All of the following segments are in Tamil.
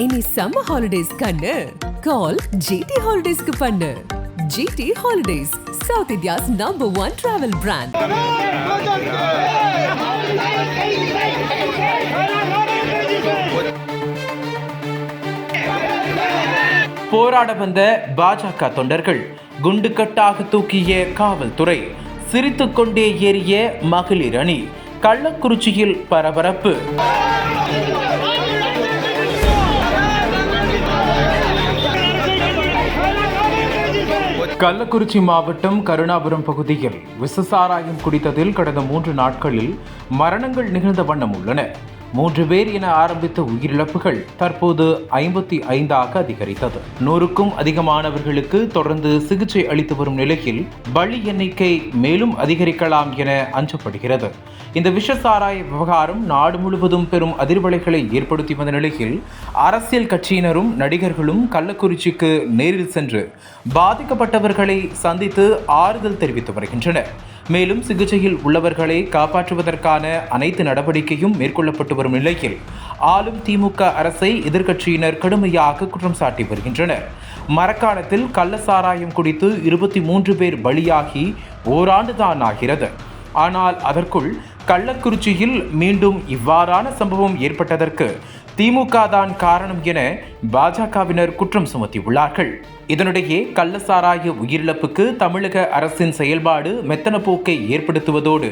இனி சம்மர் ஹாலிடேஸ் கண்ணு கால் ஜிடி ஹாலிடேஸ்க்கு பண்ணு. GT holidays, south India's #1 travel brand. போராட வந்த பாஜக தொண்டர்கள் குண்டுக்கட்டாக தூக்கிய காவல்துறை, சிரித்துக்கொண்டே ஏறிய மகளிர் அணி, கள்ளக்குறிச்சியில் பரபரப்பு. கள்ளக்குறிச்சி மாவட்டம் கருணாபுரம் பகுதியில் விஷசாராயம் குடித்ததில் கடந்த 3 நாட்களில் மரணங்கள் நிகழ்ந்த வண்ணம் உள்ளன. 3 பேர் என ஆரம்பித்த உயிரிழப்புகள் தற்போது 55ஆக அதிகரித்தது. 100க்கும் அதிகமானவர்களுக்கு தொடர்ந்து சிகிச்சை அளித்து வரும் நிலையில் பலி எண்ணிக்கை மேலும் அதிகரிக்கலாம் என அஞ்சப்படுகிறது. இந்த விஷசாராய விவகாரம் நாடு முழுவதும் பெரும் அதிர்வலைகளை ஏற்படுத்தி வந்த நிலையில் அரசியல் கட்சியினரும் நடிகர்களும் கள்ளக்குறிச்சிக்கு நேரில் சென்று பாதிக்கப்பட்டவர்களை சந்தித்து ஆறுதல் தெரிவித்து வருகின்றனர். மேலும் சிகிச்சையில் உள்ளவர்களை காப்பாற்றுவதற்கான அனைத்து நடவடிக்கையும் மேற்கொள்ளப்பட்டு வரும் நிலையில் ஆளும் திமுக அரசை எதிர்க்கட்சியினர் கடுமையாக குற்றம் சாட்டி வருகின்றனர். மரக்காணத்தில் கள்ள சாராயம் குடித்து 23 பேர் பலியாகி ஓராண்டுதான் ஆகிறது. ஆனால் அதற்குள் கள்ளக்குறிச்சியில் மீண்டும் இவ்வாறான சம்பவம் ஏற்பட்டதற்கு திமுக தான் காரணம் என பாஜகவினர் குற்றம் சுமத்தியுள்ளார்கள். இதனிடையே கள்ளசாராய உயிரிழப்புக்கு தமிழக அரசின் செயல்பாடு மெத்தன போக்கை ஏற்படுத்துவதோடு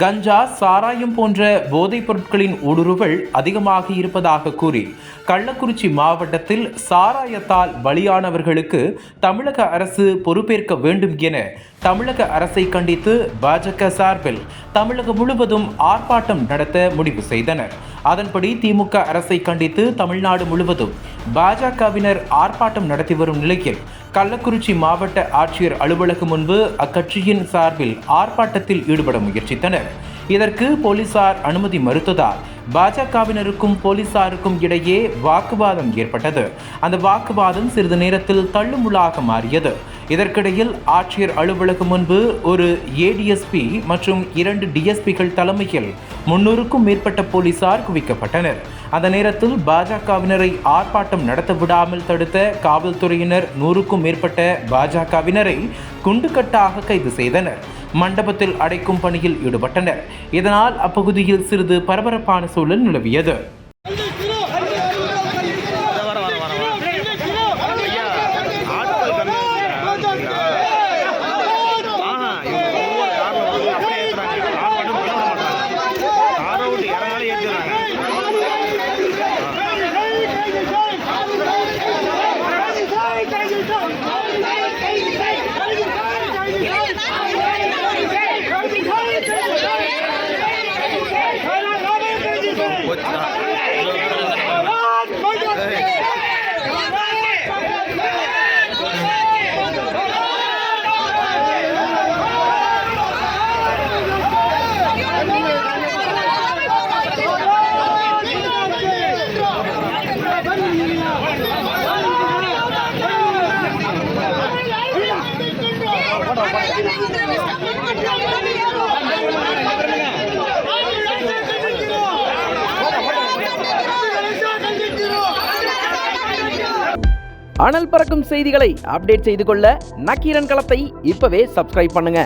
கஞ்சா, சாராயம் போன்ற போதைப் பொருட்களின் ஊடுருவல் அதிகமாக இருப்பதாக கூறி கள்ளக்குறிச்சி மாவட்டத்தில் சாராயத்தால் பலியானவர்களுக்கு தமிழக அரசு பொறுப்பேற்க வேண்டும் என தமிழக அரசை கண்டித்து பாஜக சார்பில் தமிழகம் முழுவதும் ஆர்ப்பாட்டம் நடத்த முடிவு செய்தனர். அதன்படி திமுக அரசை கண்டித்து தமிழ்நாடு முழுவதும் பாஜகவினர் ஆர்ப்பாட்டம் நடத்தி வரும் நிலையில் கள்ளக்குறிச்சி மாவட்ட ஆட்சியர் அலுவலகம் முன்பு அக்கட்சியின் சார்பில் ஆர்ப்பாட்டத்தில் ஈடுபட முயற்சித்தனர். இதற்கு போலீசார் அனுமதி மறுத்ததால் பாஜகவினருக்கும் போலீசாருக்கும் இடையே வாக்குவாதம் ஏற்பட்டது. அந்த வாக்குவாதம் சிறிது நேரத்தில் தள்ளுமுள்ளாக மாறியது. இதற்கிடையில் ஆட்சியர் அலுவலகம் முன்பு ஒரு ஏடிஎஸ்பி மற்றும் 2 டிஎஸ்பிகள் தலைமையில் 300க்கும் மேற்பட்ட போலீசார் குவிக்கப்பட்டனர். அந்த நேரத்தில் பாஜகவினரை ஆர்ப்பாட்டம் நடத்த விடாமல் தடுத்த காவல்துறையினர் 100க்கும் மேற்பட்ட பாஜகவினரை குண்டுக்கட்டாக கைது செய்தனர். மண்டபத்தில் அடைக்கும் பணியில் ஈடுபட்டனர். இதனால் அப்பகுதியில் சிறிது பரபரப்பான சூழல் நிலவியது. அனல் பறக்கும் செய்திகளை அப்டேட் செய்து கொள்ள நக்கீரன் களத்தை இப்பவே சப்ஸ்கிரைப் பண்ணுங்க.